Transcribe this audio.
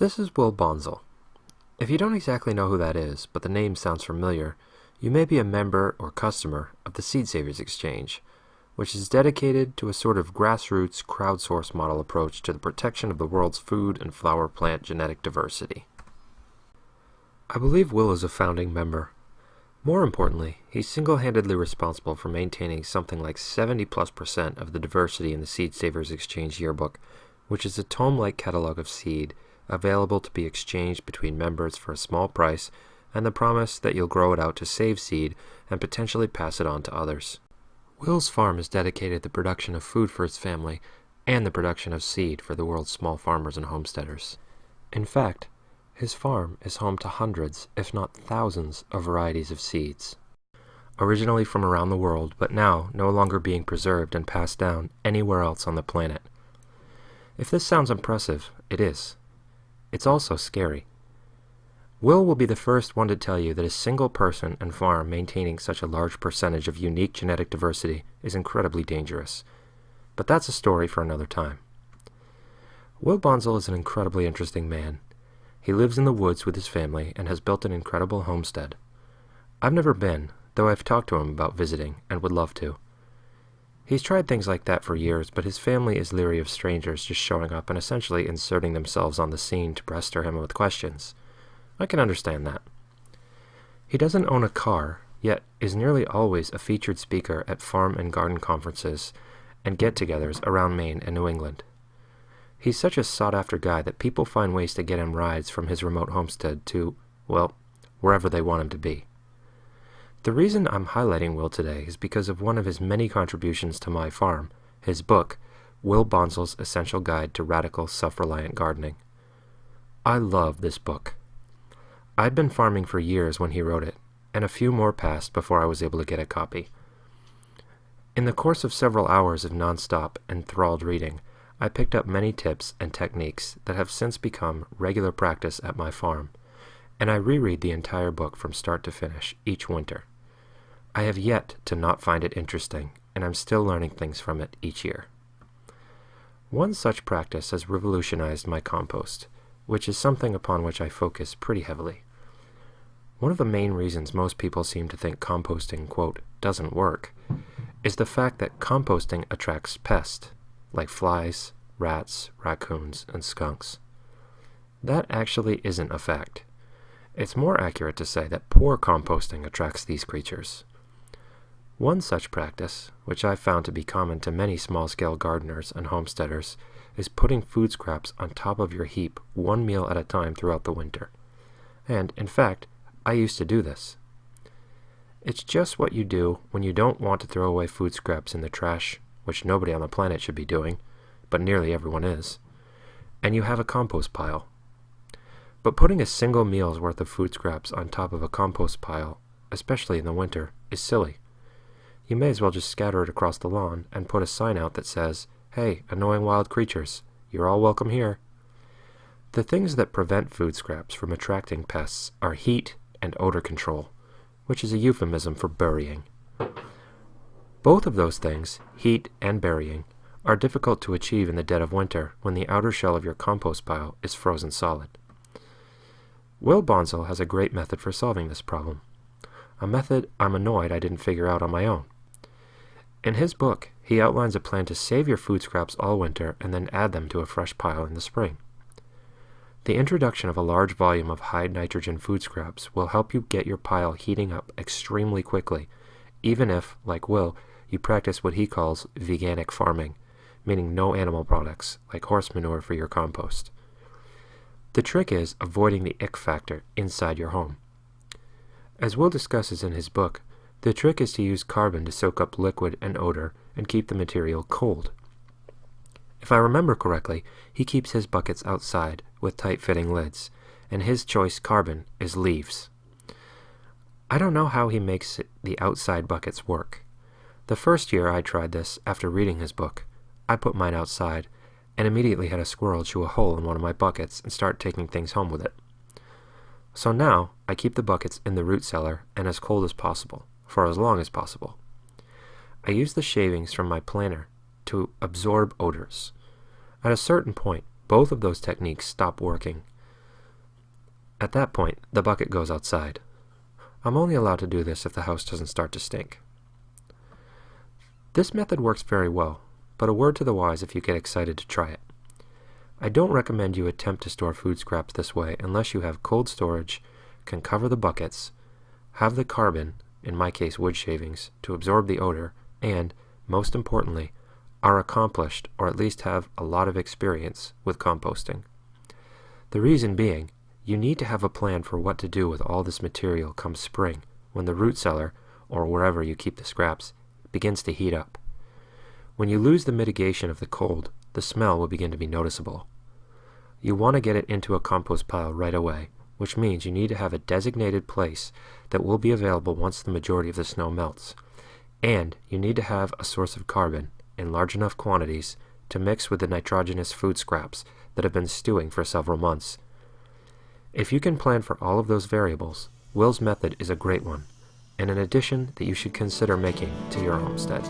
This is Will Bonsall. If you don't exactly know who that is, but the name sounds familiar, you may be a member or customer of the Seed Savers Exchange, which is dedicated to a sort of grassroots, crowdsourced model approach to the protection of the world's food and flower plant genetic diversity. I believe Will is a founding member. More importantly, he's single-handedly responsible for maintaining something like 70+% of the diversity in the Seed Savers Exchange Yearbook, which is a tome-like catalog of seed available to be exchanged between members for a small price and the promise that you'll grow it out to save seed and potentially pass it on to others. Will's farm is dedicated to the production of food for his family and the production of seed for the world's small farmers and homesteaders. In fact, his farm is home to hundreds, if not thousands, of varieties of seeds. Originally from around the world, but now no longer being preserved and passed down anywhere else on the planet. If this sounds impressive, it is. It's also scary. Will be the first one to tell you that a single person and farm maintaining such a large percentage of unique genetic diversity is incredibly dangerous. But that's a story for another time. Will Bonsall is an incredibly interesting man. He lives in the woods with his family and has built an incredible homestead. I've never been, though I've talked to him about visiting and would love to. He's tried things like that for years, but his family is leery of strangers just showing up and essentially inserting themselves on the scene to pester him with questions. I can understand that. He doesn't own a car, yet is nearly always a featured speaker at farm and garden conferences and get-togethers around Maine and New England. He's such a sought-after guy that people find ways to get him rides from his remote homestead to, well, wherever they want him to be. The reason I'm highlighting Will today is because of one of his many contributions to my farm, his book, Will Bonsall's Essential Guide to Radical Self-Reliant Gardening. I love this book. I'd been farming for years when he wrote it, and a few more passed before I was able to get a copy. In the course of several hours of non-stop, enthralled reading, I picked up many tips and techniques that have since become regular practice at my farm, and I reread the entire book from start to finish each winter. I have yet to not find it interesting, and I'm still learning things from it each year. One such practice has revolutionized my compost, which is something upon which I focus pretty heavily. One of the main reasons most people seem to think composting, quote, doesn't work, is the fact that composting attracts pests, like flies, rats, raccoons, and skunks. That actually isn't a fact. It's more accurate to say that poor composting attracts these creatures. One such practice, which I've found to be common to many small-scale gardeners and homesteaders, is putting food scraps on top of your heap one meal at a time throughout the winter. And, in fact, I used to do this. It's just what you do when you don't want to throw away food scraps in the trash, which nobody on the planet should be doing, but nearly everyone is, and you have a compost pile. But putting a single meal's worth of food scraps on top of a compost pile, especially in the winter, is silly. You may as well just scatter it across the lawn and put a sign out that says, "Hey, annoying wild creatures, you're all welcome here." The things that prevent food scraps from attracting pests are heat and odor control, which is a euphemism for burying. Both of those things, heat and burying, are difficult to achieve in the dead of winter when the outer shell of your compost pile is frozen solid. Will Bonsall has a great method for solving this problem, a method I'm annoyed I didn't figure out on my own. In his book, he outlines a plan to save your food scraps all winter and then add them to a fresh pile in the spring. The introduction of a large volume of high-nitrogen food scraps will help you get your pile heating up extremely quickly, even if, like Will, you practice what he calls veganic farming, meaning no animal products, like horse manure for your compost. The trick is avoiding the ick factor inside your home. As Will discusses in his book, the trick is to use carbon to soak up liquid and odor and keep the material cold. If I remember correctly, he keeps his buckets outside with tight-fitting lids, and his choice carbon is leaves. I don't know how he makes the outside buckets work. The first year I tried this after reading his book, I put mine outside and immediately had a squirrel chew a hole in one of my buckets and start taking things home with it. So now I keep the buckets in the root cellar and as cold as possible, for as long as possible. I use the shavings from my planter to absorb odors. At a certain point, both of those techniques stop working, At that point, the bucket goes outside. I'm only allowed to do this if the house doesn't start to stink. This method works very well, but a word to the wise if you get excited to try it. I don't recommend you attempt to store food scraps this way unless you have cold storage, can cover the buckets, have the carbon, in my case wood shavings, to absorb the odor, and, most importantly, are accomplished or at least have a lot of experience with composting. The reason being, you need to have a plan for what to do with all this material come spring when the root cellar, or wherever you keep the scraps, begins to heat up. When you lose the mitigation of the cold, the smell will begin to be noticeable. You want to get it into a compost pile right away, which means you need to have a designated place that will be available once the majority of the snow melts, and you need to have a source of carbon in large enough quantities to mix with the nitrogenous food scraps that have been stewing for several months. If you can plan for all of those variables, Will's method is a great one, and an addition that you should consider making to your homestead.